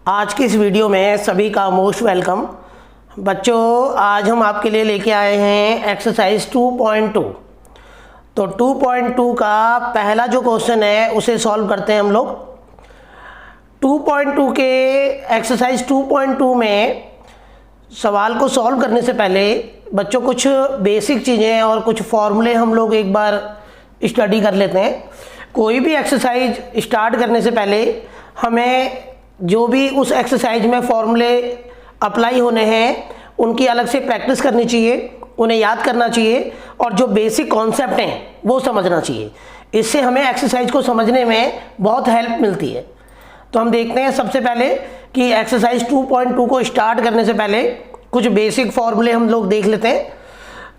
आज की इस वीडियो में सभी का मोस्ट वेलकम। बच्चों, आज हम आपके लिए लेके आए हैं एक्सरसाइज 2.2। तो 2.2 का पहला जो क्वेश्चन है उसे सॉल्व करते हैं हम लोग। 2.2 के एक्सरसाइज 2.2 में सवाल को सॉल्व करने से पहले बच्चों कुछ बेसिक चीज़ें और कुछ फॉर्मूले हम लोग एक बार स्टडी कर लेते हैं। कोई भी एक्सरसाइज स्टार्ट करने से पहले हमें जो भी उस एक्सरसाइज में फॉर्मूले अप्लाई होने हैं उनकी अलग से प्रैक्टिस करनी चाहिए, उन्हें याद करना चाहिए और जो बेसिक कॉन्सेप्ट हैं वो समझना चाहिए। इससे हमें एक्सरसाइज को समझने में बहुत हेल्प मिलती है। तो हम देखते हैं सबसे पहले कि एक्सरसाइज 2.2 को स्टार्ट करने से पहले कुछ बेसिक फॉर्मूले हम लोग देख लेते हैं।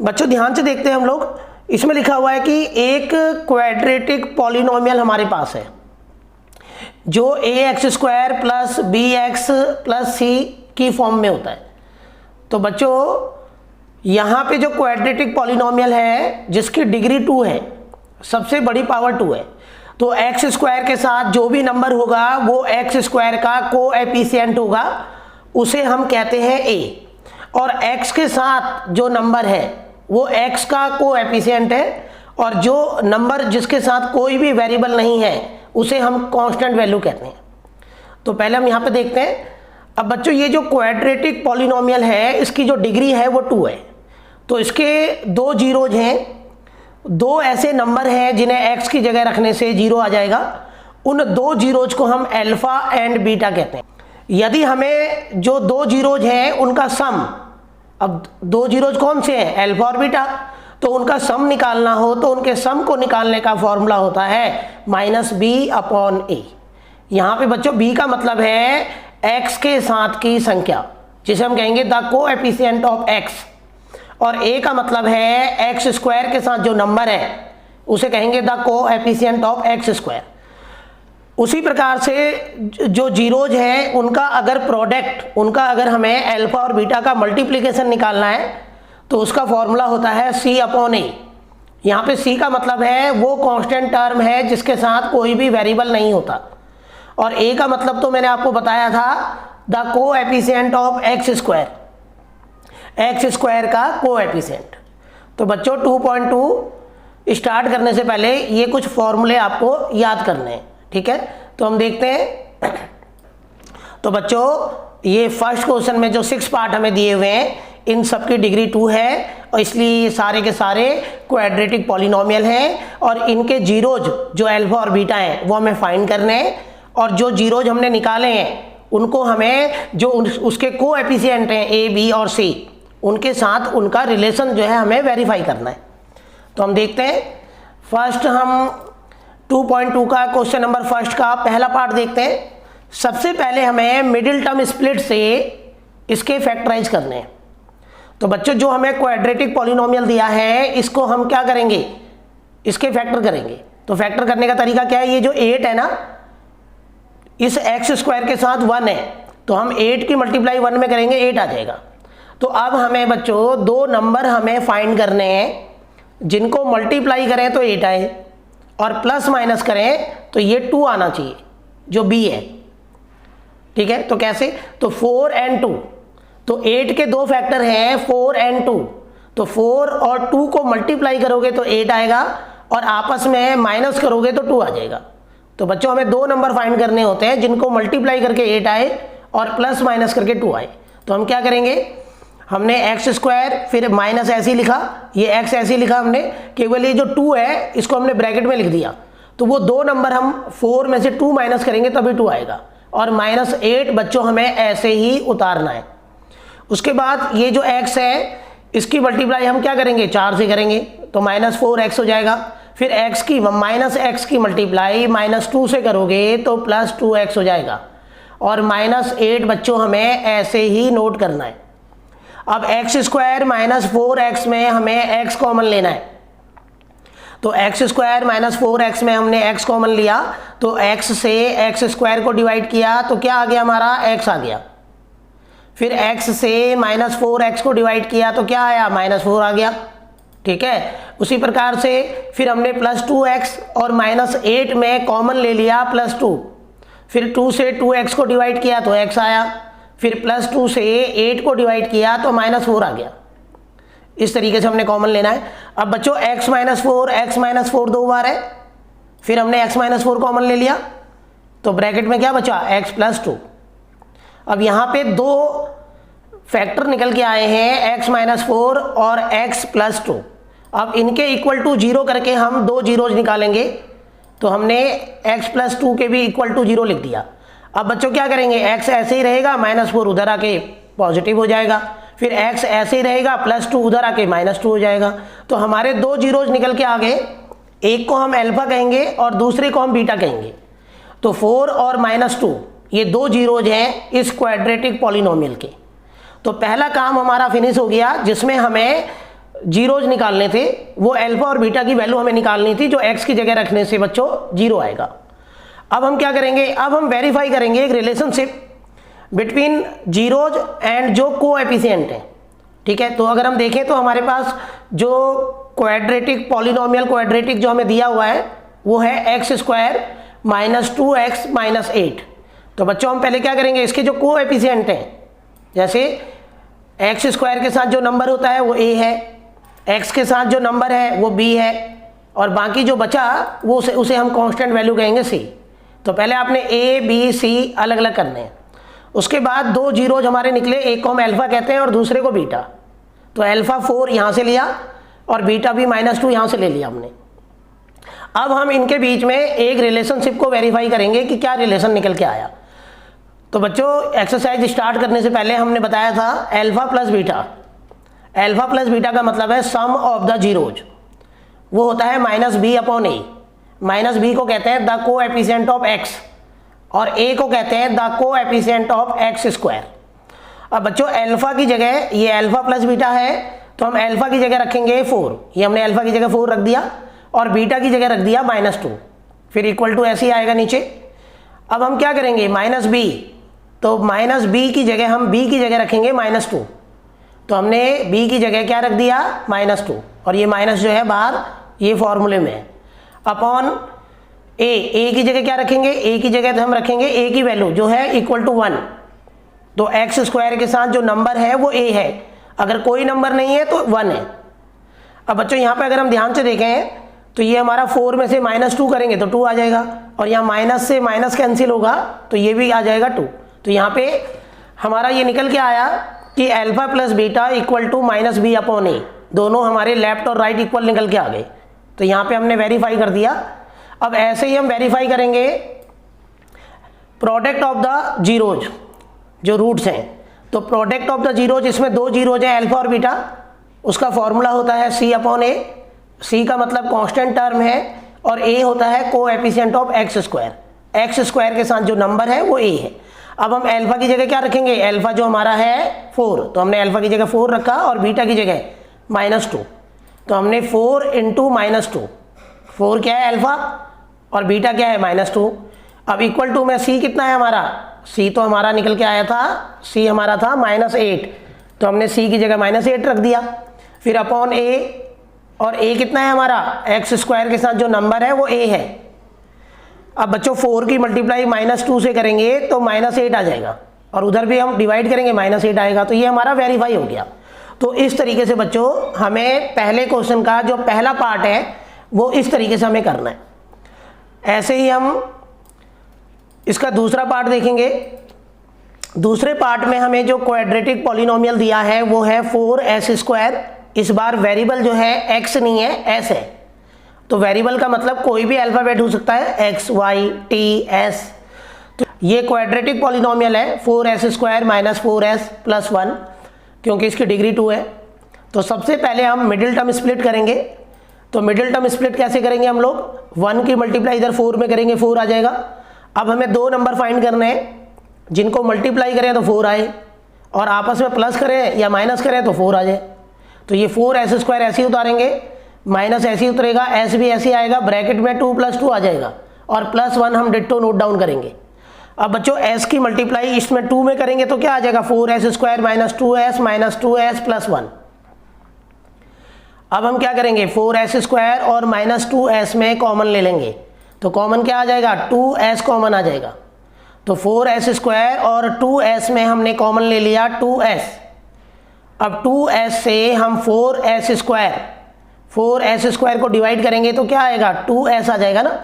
बच्चों ध्यान से देखते हैं हम लोग। इसमें लिखा हुआ है कि एक क्वाड्रेटिक पॉलिनोमियल हमारे पास है जो ax² plus bx plus c की फॉर्म में होता है। तो बच्चों यहाँ पे जो क्वाड्रेटिक पॉलिनोमियल है जिसकी डिग्री 2 है, सबसे बड़ी पावर 2 है, तो x² के साथ जो भी नंबर होगा वो x² का कोएफिशिएंट होगा, उसे हम कहते हैं a। और x के साथ जो नंबर है वो x का कोएफिशिएंट है, और जो नंबर जिसके साथ कोई भी वेरिएबल नहीं है उसे हम कांस्टेंट वैल्यू कहते हैं। तो पहले हम यहाँ पे देखते हैं। अब बच्चों ये जो क्वाड्रेटिक पॉलिनोमियल है इसकी जो डिग्री है वो 2 है। तो इसके दो जीरोज हैं, दो ऐसे नंबर हैं जिन्हें x की जगह रखने से 0 आ जाएगा। उन दो जीरोज को हम अल्फा एंड बीटा कहते हैं। यदि हमें जो दो जीरोज हैं उनका सम, अब दो जीरोज कौन से हैं, अल्फा और बीटा, तो उनका सम निकालना हो तो उनके सम को निकालने का फॉर्मूला होता है -b/a। यहाँ पे बच्चों b का मतलब है x के साथ की संख्या, जिसे हम कहेंगे द कोएफिशिएंट ऑफ x, और a का मतलब है x² के साथ जो नंबर है उसे कहेंगे द कोएफिशिएंट ऑफ x²। उसी प्रकार से जो जीरोज हैं उनका अगर प्रोडक्ट, उनका अगर हमें अल्फा और बीटा का मल्टीप्लिकेशन निकालना है तो उसका फॉर्मूला होता है c/a। यहाँ पे c का मतलब है वो कांस्टेंट टर्म है जिसके साथ कोई भी वेरिएबल नहीं होता, और a का मतलब तो मैंने आपको बताया था द कोएफिशिएंट ऑफ x² का कोएफिशिएंट। तो बच्चों 2.2 स्टार्ट करने से पहले ये कुछ फॉर्मूले आपको याद करने हैं, ठीक है। तो हम देखते हैं। तो बच्चों ये फर्स्ट क्वेश्चन में जो 6 पार्ट हमें दिए हुए हैं इन सब की डिग्री 2 है, और इसलिए ये सारे के सारे क्वाड्रेटिक पॉलिनोमियल हैं, और इनके जीरोज जो अल्फा और बीटा हैं वो हमें फाइंड करने हैं, और जो जीरोज हमने निकाले हैं उनको हमें जो उसके कोएफिशिएंट हैं a, b और c, उनके साथ उनका रिलेशन जो है हमें वेरीफाई करना है। तो हम देखते हैं। फर्स्ट हम 2.2 का क्वेश्चन नंबर फर्स्ट का पहला पार्ट देखते हैं। सबसे पहले हमें मिडिल टर्म स्प्लिट से इसके फैक्टराइज करने हैं। तो बच्चों जो हमें क्वाड्रेटिक पॉलिनोमियल दिया है इसको हम क्या करेंगे, इसके फैक्टर करेंगे। तो फैक्टर करने का तरीका क्या है, ये जो 8 है ना, इस x² के साथ 1 है, तो हम 8 की मल्टीप्लाई 1 में करेंगे, 8 आ जाएगा। तो अब हमें बच्चों दो नंबर हमें फाइंड करने हैं जिनको मल्टीप्लाई करें तो 8 आए, और प्लस माइनस करें तो ये 2 आना चाहिए जो b है, ठीक है। तो कैसे, तो 4 और 2, तो 8 के दो फैक्टर हैं 4 और 2, तो 4 और 2 को मल्टीप्लाई करोगे तो 8 आएगा, और आपस में माइनस करोगे तो 2 आ जाएगा। तो बच्चों हमें दो नंबर फाइंड करने होते हैं जिनको मल्टीप्लाई करके 8 आए और प्लस माइनस करके 2 आए। तो हम क्या करेंगे, हमने x² फिर माइनस ऐसे लिखा, ये x ऐसे लिखा हमने, केवल ये जो 2 है इसको हमने ब्रैकेट में लिख दिया। तो वो दो नंबर हम 4 में से 2 माइनस करेंगे तभी 2 आएगा, और -8 बच्चों हमें ऐसे ही उतारना है। उसके बाद ये जो x है इसकी मल्टीप्लाई हम क्या करेंगे, 4 से करेंगे, तो -4x हो जाएगा। फिर x की मल्टीप्लाई -2 से करोगे तो +2x हो जाएगा, और -8 बच्चों हमें ऐसे ही नोट करना है। अब x² -4x में हमें x कॉमन लेना है। तो x² -4x में हमने x कॉमन लिया, तो x से x² को डिवाइड किया तो क्या आ गया हमारा, x आ गया। फिर x से -4x को डिवाइड किया तो क्या आया, -4 आ गया, ठीक है। उसी प्रकार से फिर हमने +2x और -8 में कॉमन ले लिया +2, फिर 2 से 2x को डिवाइड किया तो x आया, फिर +2 से 8 को डिवाइड किया तो -4 आ गया। इस तरीके से हमने कॉमन लेना है। अब बच्चों x - 4 दो बार है, फिर हमने x - 4 कॉमन ले लिया तो ब्रैकेट में क्या बचा x + 2। अब यहाँ पे दो फैक्टर निकल के आए हैं x - 4 और x + 2। अब इनके इक्वल टू 0 करके हम दो जीरोज निकालेंगे तो हमने x + 2 के भी इक्वल टू 0 लिख दिया। अब बच्चों क्या करेंगे, x ऐसे ही रहेगा, -4 उधर आके पॉजिटिव हो जाएगा, फिर x ऐसे ही रहेगा, +2 उधर आके -2 हो जाएगा। तो हमारे दो जीरोज निकल के आ गए, एक को हम अल्फा कहेंगे और दूसरे को हम बीटा कहेंगे। तो 4 और -2 ये दो जीरोज हैं इस क्वाड्रेटिक पॉलिनोमियल के। तो पहला काम हमारा फिनिश हो गया, जिसमें हमें जीरोज निकालने थे, वो अल्फा और बीटा की वैल्यू हमें निकालनी थी, जो x की जगह रखने से बच्चों 0 आएगा। अब हम क्या करेंगे, अब हम वेरीफाई करेंगे एक रिलेशनशिप बिटवीन जीरोज एंड जो कोएफिशिएंट है। ठीक है, तो अगर हम देखें तो हमारे पास जो क्वाड्रेटिक पॉलिनोमियल क्वाड्रेटिक जो हमें दिया हुआ है वो है x² - 2x - 8। तो बच्चों हम पहले क्या करेंगे, इसके जो कोएफिशिएंट हैं, जैसे x² के साथ जो नंबर होता है वो a है, x के साथ जो नंबर है वो b है, और बाकी जो बचा वो उसे हम कांस्टेंट वैल्यू कहेंगे c। तो पहले आपने a b c अलग अलग करने हैं। उसके बाद दो जीरोज हमारे निकले, एक को हम अल्फा कहते हैं और दूसरे को बीटा। तो अल्फा 4 यहाँ से लिया और बीटा भी -2 यहाँ से ले लिया हमने। अब हम इनके बीच में एक रिलेशनशिप को वेरीफाई करेंगे कि क्या रिलेशन निकल के आया। तो बच्चों एक्सरसाइज स्टार्ट करने से पहले हमने बताया था alpha plus beta. Alpha plus beta का मतलब है सम ऑफ द जीरोज, वो होता है -b/a। -b को कहते हैं द कोएफिशिएंट ऑफ x और a को कहते हैं द कोएफिशिएंट ऑफ x²। अब बच्चों अल्फा की जगह, ये अल्फा प्लस बीटा है तो हम अल्फा की जगह रखेंगे 4, ये हमने अल्फा की जगह 4 रख दिया, और बीटा की जगह रख दिया -2, फिर इक्वल टू ऐसे ही आएगा नीचे। अब हम क्या करेंगे, -b, तो -b की जगह हम b की जगह रखेंगे -2, तो हमने b की जगह क्या रख दिया -2, और ये माइनस जो है बाहर ये फॉर्मूले में है, अपॉन a की जगह क्या रखेंगे, a की जगह तो हम रखेंगे a की वैल्यू जो है इक्वल टू 1। तो x² के साथ जो नंबर है वो a है, अगर कोई नंबर नहीं है तो 1 है। अब बच्चों यहाँ पे अगर हम ध्यान से देखें तो ये हमारा 4 में से -2 करेंगे तो 2 आ जाएगा, और यहाँ माइनस से माइनस कैंसिल होगा तो ये भी आ जाएगा 2। तो यहाँ पे हमारा ये निकल के आया कि alpha plus beta equal to -b/a, दोनों हमारे लेफ्ट और राइट इक्वल निकल के आ गए। तो यहाँ पे हमने वेरीफाई कर दिया। अब ऐसे ही हम वेरीफाई करेंगे प्रोडक्ट ऑफ द जीरोज, जो रूट्स हैं। तो प्रोडक्ट ऑफ द जीरोज, इसमें दो जीरोज हैं अल्फा और बीटा, उसका फॉर्मूला होता है c/a। c का मतलब कांस्टेंट टर्म है और a होता है कोएफिशिएंट ऑफ x²। x² के साथ जो नंबर है वो a है। अब हम अल्फा की जगह क्या रखेंगे, अल्फा जो हमारा है 4, तो हमने अल्फा की जगह 4 रखा और बीटा की जगह -2, तो हमने 4 × -2, 4 क्या है अल्फा और बीटा क्या है -2। अब इक्वल टू में c कितना है हमारा, c तो हमारा निकल के आया था, c हमारा था -8, तो हमने c की जगह -8 रख दिया, फिर अपॉन a, और a कितना है हमारा, x² के साथ जो नंबर है वो a है। अब बच्चों 4 की मल्टीप्लाई -2 से करेंगे तो -8 आ जाएगा, और उधर भी हम डिवाइड करेंगे -8 आएगा, तो ये हमारा वेरीफाई हो गया। तो इस तरीके से बच्चों हमें पहले क्वेश्चन का जो पहला पार्ट है वो इस तरीके से हमें करना है। ऐसे ही हम इसका दूसरा पार्ट देखेंगे। दूसरे पार्ट में हमें जो क्वाड्रेटिक पॉलिनोमियल दिया है वो है 4s²। इस बार वेरिएबल जो है x नहीं है, s है। तो वेरिएबल का मतलब कोई भी अल्फाबेट हो सकता है, x, y, t, s। तो ये क्वाड्रेटिक पॉलिनोमियल है 4s² - 4s + 1, क्योंकि इसकी डिग्री 2 है। तो सबसे पहले हम मिडिल टर्म स्प्लिट करेंगे। तो मिडिल टर्म स्प्लिट कैसे करेंगे हम लोग, 1 की मल्टीप्लाई इधर 4 में करेंगे, 4 आ जाएगा। अब हमें दो नंबर फाइंड करने हैं, जिनको मल्टीप्लाई करें तो 4 आए, और आपस में प्लस करें या माइनस करें तो 4 आ जाए। तो ये 4s² ऐसे ही उतारेंगे, माइनस ऐसे ही उतरेगा, s भी ऐसे ही आएगा, ब्रैकेट में 2 + 2 आ जाएगा, और +1 हम डिट्टो नोट डाउन करेंगे। अब बच्चों s की मल्टीप्लाई इसमें 2 में करेंगे तो क्या आ जाएगा, 4s² - 2s - 2s + 1। अब हम क्या करेंगे, 4s² और -2s में कॉमन ले लेंगे, तो कॉमन क्या आ जाएगा, 2s कॉमन आ जाएगा। तो 4s² और 2s में हमने कॉमन ले लिया 2s। अब 2s से हम 4s² को डिवाइड करेंगे तो क्या आएगा, 2s आ जाएगा ना,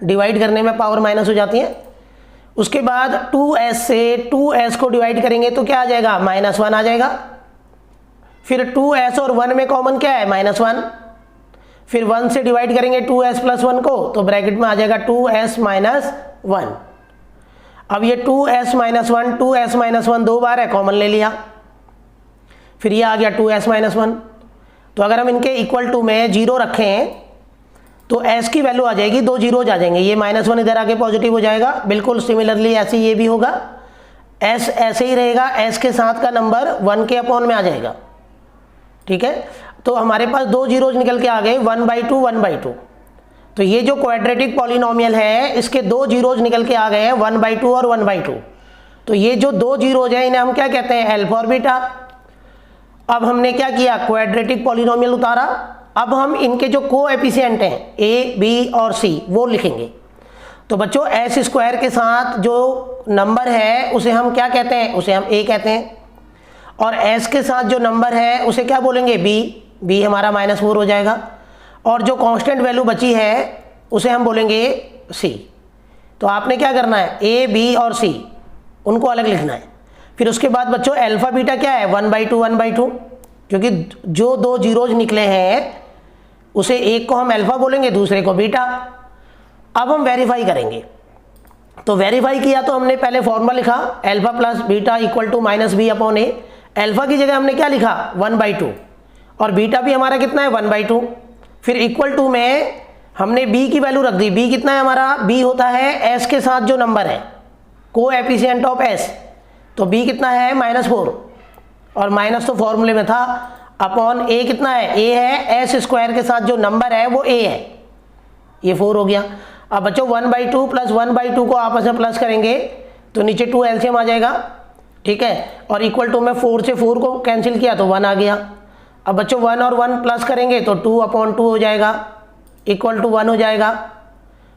डिवाइड करने में पावर माइनस हो जाती है। उसके बाद 2s से 2s को डिवाइड करेंगे तो क्या आ जाएगा, -1 आ जाएगा। फिर 2s और 1 में कॉमन क्या है, -1। फिर 1 से डिवाइड करेंगे 2s + 1 को, तो ब्रैकेट में आ जाएगा 2s - 1। अब ये 2s - 1 2s - 1 दो बार है, कॉमन ले लिया, फिर ये आ गया 2s - 1। तो अगर हम इनके इक्वल टू में 0 रखें तो s की वैल्यू आ जाएगी, 2 जीरोज आ जाएंगे, ये -1 इधर आके पॉजिटिव हो जाएगा। बिल्कुल सिमिलरली ऐसे ये भी होगा, s ऐसे ही रहेगा, s के साथ का नंबर 1 के अपॉन में आ जाएगा। ठीक है, तो हमारे पास 2 जीरोज निकल के आ गए, 1/2 1/2। तो ये जो क्वाड्रेटिक पॉलिनोमियल है इसके 2 जीरोज निकल के आ गए हैं, 1/2 और 1/2। तो ये जो 2 जीरोज है इन्हें हम क्या कहते हैं, अल्फा और बीटा। अब हमने क्या किया, क्वाड्रेटिक पॉलिनोमियल उतारा। अब हम इनके जो कोएफिशिएंट हैं a, b और c वो लिखेंगे। तो बच्चों s² के साथ जो नंबर है उसे हम क्या कहते हैं, उसे हम a कहते हैं। और s के साथ जो नंबर है उसे क्या बोलेंगे, b हमारा -4 हो जाएगा। और जो कांस्टेंट वैल्यू बची है उसे हम बोलेंगे c। तो आपने क्या करना है, a, b और c उनको अलग लिखना है। फिर उसके बाद बच्चों अल्फा बीटा क्या है, 1/2 1/2, क्योंकि जो 2 जीरोज निकले हैं उसे एक को हम अल्फा बोलेंगे, दूसरे को बीटा। अब हम वेरीफाई करेंगे। तो वेरीफाई किया तो हमने पहले फॉर्मूला लिखा, अल्फा + बीटा = -b/a। अल्फा की जगह हमने क्या लिखा, 1/2, और बीटा भी हमारा कितना है, 1/2। फिर इक्वल टू में हमने b की वैल्यू रख दी। b कितना है हमारा, b होता है s के साथ जो नंबर है, कोएफिशिएंट ऑफ s। तो b कितना है, -4, और माइनस तो फॉर्मूले में था, अपॉन a कितना है, a है, s² के साथ जो नंबर है वो a है, ये 4 हो गया। अब बच्चों 1/2 + 1/2 को आपस में प्लस करेंगे तो नीचे 2 एलसीएम आ जाएगा। ठीक है, और इक्वल टू में 4 से 4 को कैंसिल किया तो 1 आ गया। अब बच्चों 1 और 1 प्लस करेंगे तो 2/2 हो जाएगा, इक्वल टू 1 हो जाएगा।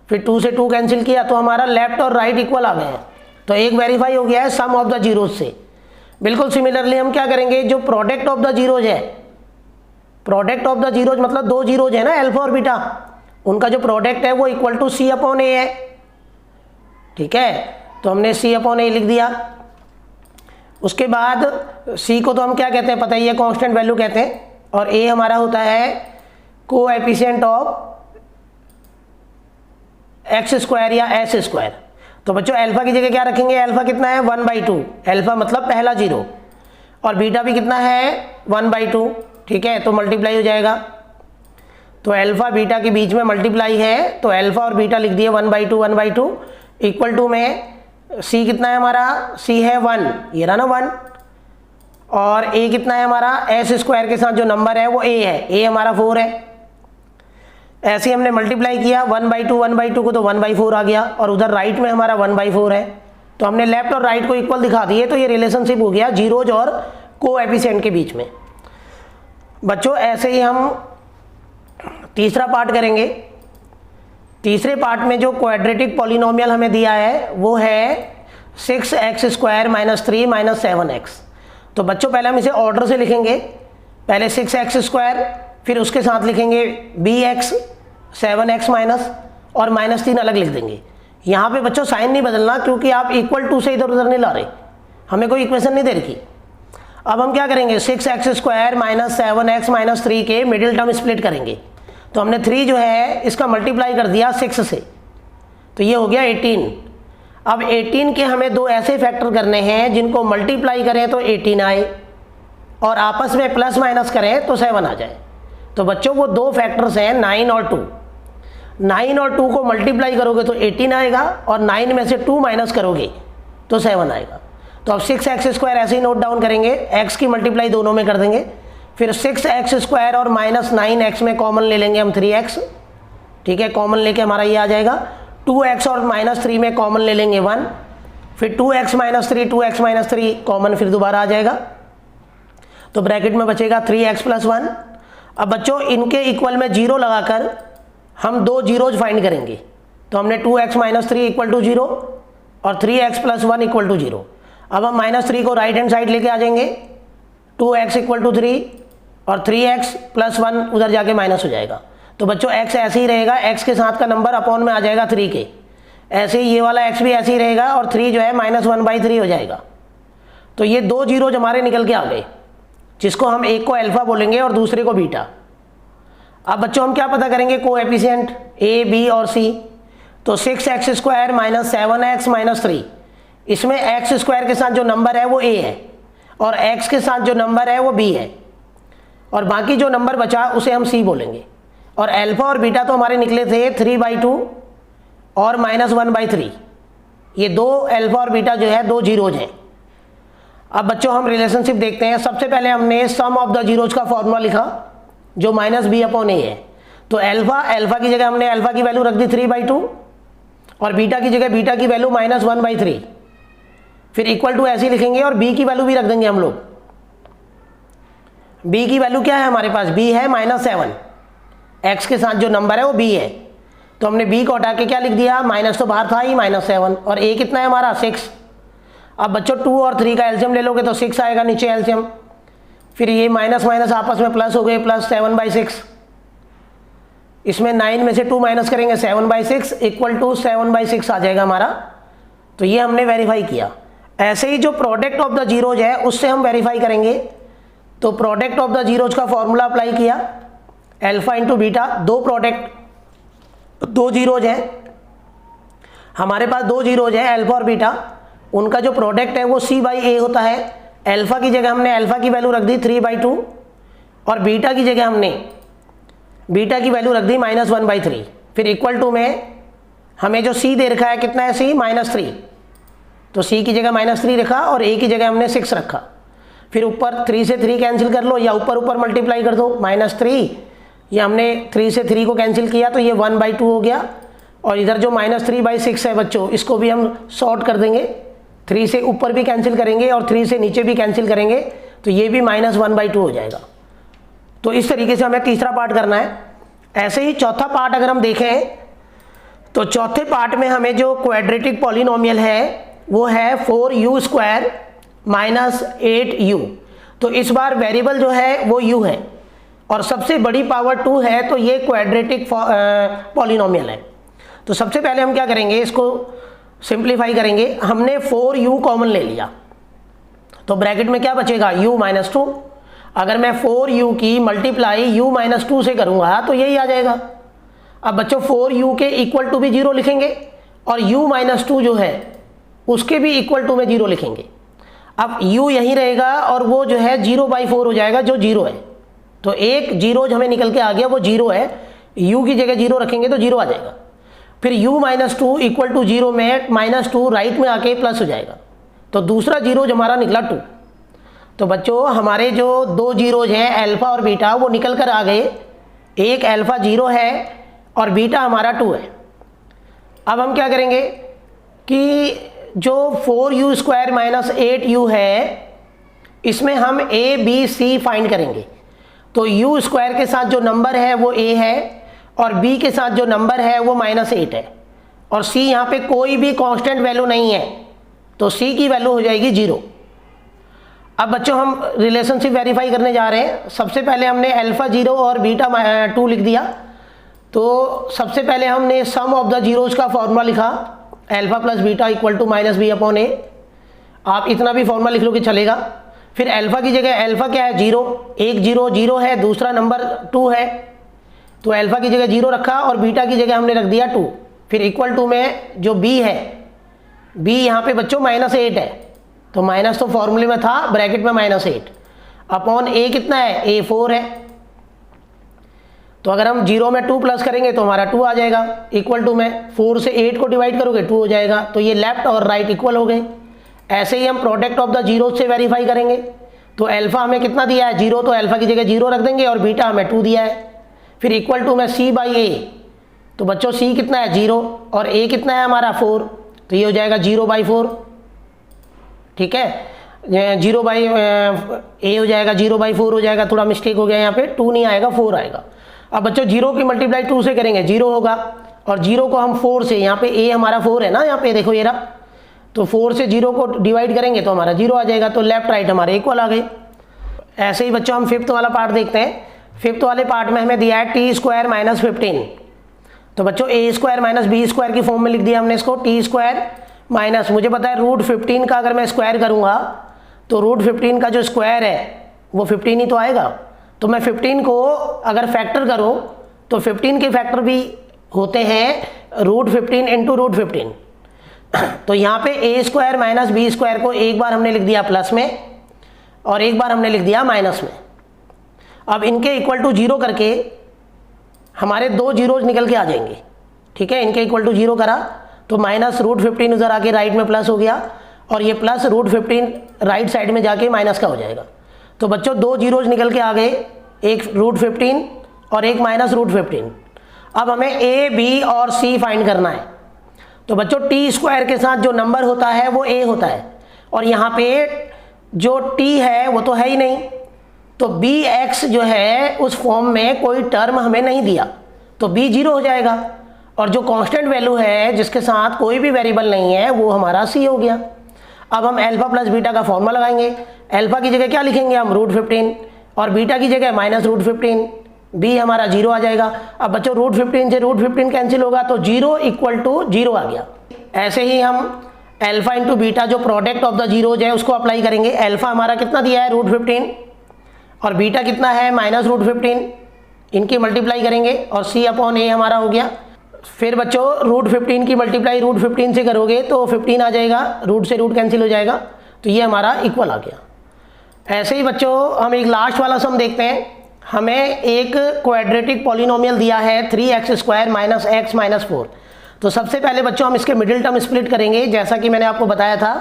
फिर 2 से 2 कैंसिल किया तो हमारा लेफ्ट और राइट इक्वल आ गए हैं। तो एक वेरीफाई हो गया है सम ऑफ द जीरोज से। बिल्कुल सिमिलरली हम क्या करेंगे, जो प्रोडक्ट ऑफ द जीरोज है, प्रोडक्ट ऑफ द जीरोज मतलब 2 जीरोज है ना, अल्फा और बीटा, उनका जो प्रोडक्ट है वो इक्वल टू c/a है। ठीक है, तो हमने c/a लिख दिया। उसके बाद c को तो हम क्या कहते हैं पता ही है, कांस्टेंट वैल्यू कहते हैं, और a हमारा होता है कोएफिशिएंट ऑफ x² या s²। तो बच्चों अल्फा की जगह क्या रखेंगे, अल्फा कितना है, 1/2, अल्फा मतलब पहला जीरो, और बीटा भी कितना है, 1/2। ठीक है, तो मल्टीप्लाई हो जाएगा। तो अल्फा बीटा के बीच में मल्टीप्लाई है, तो अल्फा और बीटा लिख दिए 1/2 1/2, इक्वल टू में c कितना है हमारा, c है 1, ये रहा ना 1, और a कितना है हमारा, s² के साथ जो नंबर है वो a है, a हमारा 4 है। ऐसे हमने मल्टीप्लाई किया 1/2 1/2 को, तो 1/4 आ गया, और उधर राइट में हमारा 1/4 है। तो हमने लेफ्ट और राइट को इक्वल दिखा दिए, तो ये रिलेशनशिप हो गया जीरोज और कोएफिशिएंट के बीच में। बच्चों ऐसे ही हम तीसरा पार्ट करेंगे। तीसरे पार्ट में जो क्वाड्रेटिक पॉलिनोमियल हमें दिया है वो है 6x² - 3 - 7x। तो बच्चों पहले हम इसे ऑर्डर से लिखेंगे, पहले 6x², फिर उसके साथ लिखेंगे bx 7x माइनस, और -3 अलग लिख देंगे। यहाँ पे बच्चों साइन नहीं बदलना, क्योंकि आप इक्वल टू से इधर उधर नहीं ला रहे, हमें कोई इक्वेशन नहीं दे रखी। अब हम क्या करेंगे, 6x² - 7x - 3 के मिडिल टर्म स्प्लिट करेंगे। तो हमने 3 जो है इसका मल्टीप्लाई कर दिया 6 से, तो ये हो गया 18। अब 18 के हमें 2 ऐसे फैक्टर करने हैं जिनको मल्टीप्लाई करें तो 18 आए, और आपस में प्लस माइनस करें तो 7 आ जाए। तो बच्चों वो 2 फैक्टर्स हैं 9 और 2। 9 और 2 को मल्टीप्लाई करोगे तो 18 आएगा, और 9 में से 2 माइनस करोगे तो 7 आएगा। तो अब 6x² ऐसे ही नोट डाउन करेंगे, x की मल्टीप्लाई दोनों में कर देंगे। फिर 6x² और -9x में कॉमन ले लेंगे हम 3x। ठीक है, कॉमन लेके हमारा ये आ जाएगा। 2x और -3 में कॉमन ले लेंगे 1, फिर 2x - 3 2x - 3 कॉमन फिर दोबारा आ जाएगा, तो ब्रैकेट में बचेगा 3x + 1। अब बच्चों इनके इक्वल में 0 लगाकर हम 2 जीरोज फाइंड करेंगे। तो हमने 2x - 3 = 0, और 3x प्लस 1 इक्वल टू 0। अब हम -3 को राइट हैंड साइड लेके आ जाएंगे, 2x इक्वल टू 3 और 3x प्लस 1 उधर जाके माइनस हो जाएगा। तो बच्चों x ऐसे ही रहेगा, x के साथ का नंबर अपॉन में आ जाएगा 3 के, ऐसे ही ये वाला x भी ऐसे ही रहेगा और 3 जो है -1/3 हो जाएगा। तो ये दो जीरोज हमारे निकल के आ गए, जिसको हम एक को अल्फा बोलेंगे और दूसरे को बीटा। अब बच्चों हम क्या पता करेंगे, कोएफिशिएंट a, b और c। तो 6x square minus 7x minus 3, इसमें x स्क्वायर के साथ जो नंबर है वो a है और x के साथ जो नंबर है वो b है, और बाकी जो नंबर बचा उसे हम c बोलेंगे। और अल्फा और बीटा तो हमारे निकले थे 3/2 और -1/3। ये दो अल्फा और बीटा जो है दो जीरोज हैं। अब बच्चों हम रिलेशनशिप देखते हैं। सबसे पहले हमने सम ऑफ द जीरोज का फॉर्मूला लिखा जो -b/a है। तो अल्फा की जगह हमने अल्फा की वैल्यू रख दी 3/2 और बीटा की जगह बीटा की वैल्यू -1/3, फिर इक्वल टू ऐसे ही लिखेंगे और b की वैल्यू भी रख देंगे हम लोग। b की वैल्यू क्या है हमारे पास, b है -7, x के साथ जो नंबर है वो b है, तो हमने b को हटा के क्या लिख दिया, माइनस तो बाहर था ही -7, और a कितना है हमारा 6। अब बच्चों 2 और 3 का एलसीएम ले लोगे तो 6 आएगा नीचे एलसीएम, फिर ये माइनस माइनस आपस में प्लस हो गए, प्लस 7/6। इसमें 9 में से 2 माइनस करेंगे 7/6 इक्वल टू 7/6 आ जाएगा हमारा। तो ये हमने वेरीफाई किया। ऐसे ही जो प्रोडक्ट ऑफ द जीरोज है उससे हम वेरीफाई करेंगे। तो प्रोडक्ट ऑफ द जीरोज का फॉर्मूला अप्लाई किया, अल्फा इंटू बीटा, दो जीरोज है हमारे पास, दो जीरोज है अल्फा और बीटा, उनका जो प्रोडक्ट है वो c/a होता है। अल्फा की जगह हमने अल्फा की वैल्यू रख दी 3/2 और बीटा की जगह हमने बीटा की वैल्यू रख दी -1/3, फिर इक्वल टू में हमें जो c दे रखा है कितना है, c -3, तो c की जगह -3 रखा और a की जगह हमने 6 रखा। फिर ऊपर 3 से 3 कैंसिल कर लो या ऊपर ऊपर मल्टीप्लाई कर दो, -3, ये हमने 3 से 3 को कैंसिल किया तो ये 1/2 हो गया, और इधर जो -3/6 है बच्चों इसको भी हम शॉर्ट कर देंगे, 3 से ऊपर भी कैंसिल करेंगे और 3 से नीचे भी कैंसिल करेंगे तो ये भी -1/2 हो जाएगा। तो इस तरीके से हमें तीसरा पार्ट करना है। ऐसे ही चौथा पार्ट अगर हम देखें तो चौथे पार्ट में हमें जो क्वाड्रेटिक पॉलिनोमियल है वो है 4u² - 8u। तो इस बार वेरिएबल जो है वो u है और सबसे बड़ी पावर 2 है, तो ये क्वाड्रेटिक पॉलिनोमियल है। तो सबसे पहले हम क्या करेंगे, इसको सिंप्लीफाई करेंगे। हमने 4u कॉमन ले लिया तो ब्रैकेट में क्या बचेगा, u - 2। अगर मैं 4u की मल्टीप्लाई u - 2 से करूंगा तो यही आ जाएगा। अब बच्चों 4u के इक्वल टू भी 0 लिखेंगे और u - 2 जो है उसके भी इक्वल टू में 0 लिखेंगे। अब u यही रहेगा और वो जो है 0/4 हो जाएगा जो 0 है। तो एक 0 जो हमें निकल के आ गया वो 0 है, u की जगह 0 रखेंगे तो 0 आ जाएगा। फिर u - 2 इक्वल टू 0 में -2 राइट में आके प्लस हो जाएगा, तो दूसरा 0 जो हमारा निकला 2। तो बच्चों हमारे जो दो जीरोज हैं अल्फा और बीटा वो निकल कर आ गए, एक अल्फा 0 है और बीटा हमारा 2 है। अब हम क्या करेंगे कि जो 4u² - 8u है इसमें हम a, b, c फाइंड करेंगे। तो u² के साथ जो नंबर है वो a है और b के साथ जो नंबर है वो -8 है और c यहाँ पे कोई भी कांस्टेंट वैल्यू नहीं है, तो c की वैल्यू हो जाएगी 0। अब बच्चों हम रिलेशनशिप वेरीफाई करने जा रहे हैं। सबसे पहले हमने अल्फा 0 और बीटा 2 लिख दिया। तो सबसे पहले हमने सम ऑफ द जीरोज का फॉर्मूला लिखा, alpha plus beta equal to -b/a। आप इतना भी फॉर्मूला लिख लो कि चलेगा। फिर अल्फा की जगह अल्फा क्या है 0, एक 0 है, दूसरा नंबर 2 है, तो अल्फा की जगह 0 रखा और बीटा की जगह हमने रख दिया 2। फिर इक्वल टू में जो b है, b यहाँ पे बच्चों -8 है, तो माइनस तो फॉर्मूले में था, ब्रैकेट में -8 अपॉन a कितना है, a 4 है। तो अगर हम 0 में 2 प्लस करेंगे तो हमारा 2 आ जाएगा, इक्वल टू में 4 से 8 को डिवाइड करोगे 2 हो जाएगा। तो ये लेफ्ट और राइट इक्वल हो गए। ऐसे ही हम प्रोडक्ट ऑफ द जीरो से वेरीफाई करेंगे। तो अल्फा हमें कितना दिया है 0, तो अल्फा की जगह 0 रख देंगे और बीटा हमें 2 दिया है। फिर इक्वल टू में c/a, तो बच्चों c कितना है 0 और a कितना है हमारा 4, तो ये हो जाएगा 0/4। ठीक है, 0/a हो जाएगा, 0/4 हो जाएगा। थोड़ा मिस्टेक हो गया यहाँ पे, 2 नहीं आएगा 4 आएगा। अब बच्चों 0 की मल्टीप्लाई 2 से करेंगे 0 होगा और 0 को हम 4 से, यहाँ पे a हमारा 4 है ना, यहाँ पे देखो ये रहा, तो 4 से 0 को डिवाइड करेंगे तो हमारा 0 आ जाएगा, तो लेफ्ट राइट हमारे इक्वल आ गए। ऐसे ही बच्चों हम फिफ्थ वाला पार्ट देखते हैं। फिफ्थ वाले पार्ट में हमें दिया है टी स्क्वायर माइनस 15। तो बच्चों ए स्क्वायर माइनस बी स्क्वायर की फॉर्म में लिख दिया हमने इसको, टी स्क्वायर माइनस, मुझे पता है रूट 15 का अगर मैं स्क्वायर करूँगा तो रूट 15 का जो स्क्वायर है वो 15 ही तो आएगा। तो मैं 15 को अगर फैक्टर करूँ तो 15 के फैक्टर भी होते हैं रूट 15 इंटू रूट 15। तो यहाँ पे ए स्क्वायर माइनस बी स्क्वायर को एक बार हमने लिख दिया प्लस में और एक बार हमने लिख दिया माइनस में। अब इनके इक्वल टू 0 करके हमारे 2 जीरोज निकल के आ जाएंगे, ठीक है। इनके इक्वल टू 0 करा तो माइनस रूट 15 उधर आके राइट में प्लस हो गया और ये प्लस रूट 15 राइट साइड में जाके माइनस का हो जाएगा। तो बच्चों 2 जीरोज निकल के आ गए, एक रूट 15 और एक माइनस रूट 15। अब हमें ए बी और सी फाइंड करना है। तो बच्चों टी स्क्वायर के साथ जो नंबर होता है वो ए होता है और यहाँ पे जो टी है वो तो है ही नहीं, तो बी एक्स जो है उस फॉर्म में कोई टर्म हमें नहीं दिया, तो बी 0 हो जाएगा और जो कांस्टेंट वैल्यू है जिसके साथ कोई भी वेरिएबल नहीं है वो हमारा सी हो गया। अब हम अल्फा प्लस बीटा का फॉर्मूला लगाएंगे। अल्फा की जगह क्या लिखेंगे हम, रूट 15 और बीटा की जगह माइनस रूट 15, बी हमारा 0 आ जाएगा। अब बच्चों रूट 15 से रूट 15 कैंसिल होगा तो 0 इक्वल टू 0 आ गया। ऐसे ही हम अल्फा इंटू बीटा जो प्रोडक्ट ऑफ द जीरोज है उसको अप्लाई करेंगे। अल्फा हमारा कितना दिया है, रूट 15 और बीटा कितना है, माइनस रूट 15, इनकी मल्टीप्लाई करेंगे और सी अपॉन ए हमारा हो गया। फिर बच्चों रूट 15 की मल्टीप्लाई रूट 15 से करोगे तो 15 आ जाएगा, रूट से रूट कैंसिल हो जाएगा, तो ये हमारा इक्वल आ गया। ऐसे ही बच्चों हम एक लास्ट वाला सम देखते हैं। हमें एक क्वाड्रेटिक पॉलिनोमियल दिया है 3x square minus x minus 4। तो सबसे पहले बच्चों हम इसके मिडिल टर्म स्प्लिट करेंगे जैसा कि मैंने आपको बताया था।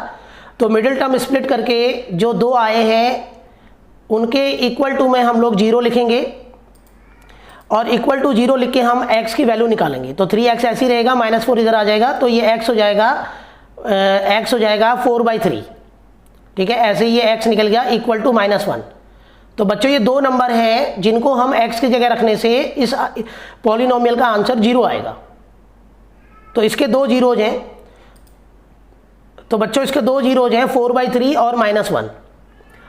तो मिडिल टर्म स्प्लिट करके जो 2 आए हैं उनके इक्वल टू में हम लोग 0 लिखेंगे और इक्वल टू 0 लिख के हम x की वैल्यू निकालेंगे। तो 3x ऐसे ही रहेगा, माइनस 4 इधर आ जाएगा, तो ये x हो जाएगा 4/3, ठीक है। ऐसे ही ये x निकल गया इक्वल टू -1। तो बच्चों ये 2 नंबर हैं जिनको हम x की जगह रखने से इस पॉलिनोमियल का आंसर 0 आएगा। तो इसके 2 जीरोज हैं, तो बच्चों इसके 2 जीरोज हैं 4/3 और -1।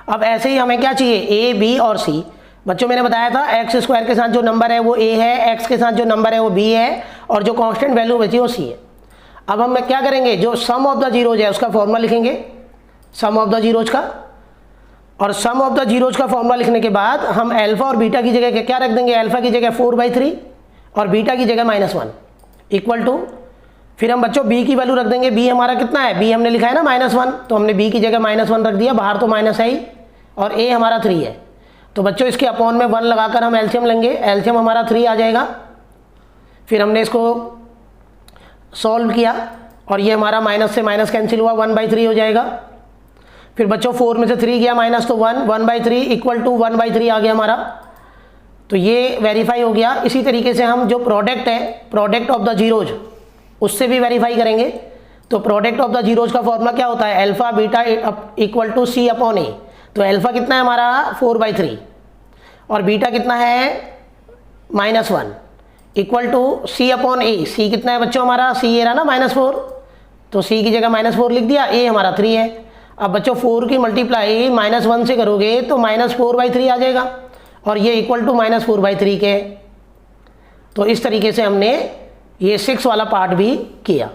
अब ऐसे ही हमें क्या चाहिए, ए बी और सी। बच्चों मैंने बताया था एक्स स्क्वायर के साथ जो नंबर है वो ए है, एक्स के साथ जो नंबर है वो बी है और जो कांस्टेंट वैल्यू बची वो सी है। अब हम क्या करेंगे, जो सम ऑफ द जीरोज है उसका फॉर्मूला लिखेंगे, सम ऑफ द जीरोज का, और सम ऑफ द जीरोज का फॉर्मूला लिखने के बाद हम अल्फा और बीटा की जगह क्या रख देंगे, अल्फा की जगह 4/3 और बीटा की जगह -1 इक्वल टू, फिर हम बच्चों बी की वैल्यू रख देंगे। बी हमारा कितना है, बी हमने लिखा है ना -1, तो हमने बी की जगह -1 रख दिया, बाहर तो माइनस है ही, और ए हमारा 3 है। तो बच्चों इसके अपॉन में 1 लगाकर हम एलसीएम लेंगे, एलसीएम हमारा 3 आ जाएगा। फिर हमने इसको सॉल्व किया और ये हमारा माइनस से माइनस कैंसिल हुआ, 1/3 हो जाएगा। फिर बच्चों 4 में से 3 गया माइनस, तो 1/3 इक्वल टू 1/3 आ गया हमारा। तो ये वेरीफाई हो गया। इसी तरीके से हम जो प्रोडक्ट है, प्रोडक्ट ऑफ द जीरोज, उससे भी वेरीफाई करेंगे। तो प्रोडक्ट ऑफ द जीरोज का फॉर्मूला क्या होता है, alpha beta equal to C upon A. तो अल्फा कितना है हमारा 4/3 और बीटा कितना है -1 इक्वल टू सी अपॉन ए। सी कितना है बच्चों हमारा, सी ये रहा ना -4, तो सी की जगह -4 लिख दिया, ए हमारा 3 है। अब बच्चों 4 की मल्टीप्लाई -1 से करोगे तो -4/3 आ जाएगा और ये इक्वल टू -4/3 के। तो इस तरीके से हमने ये 6 वाला पार्ट भी किया।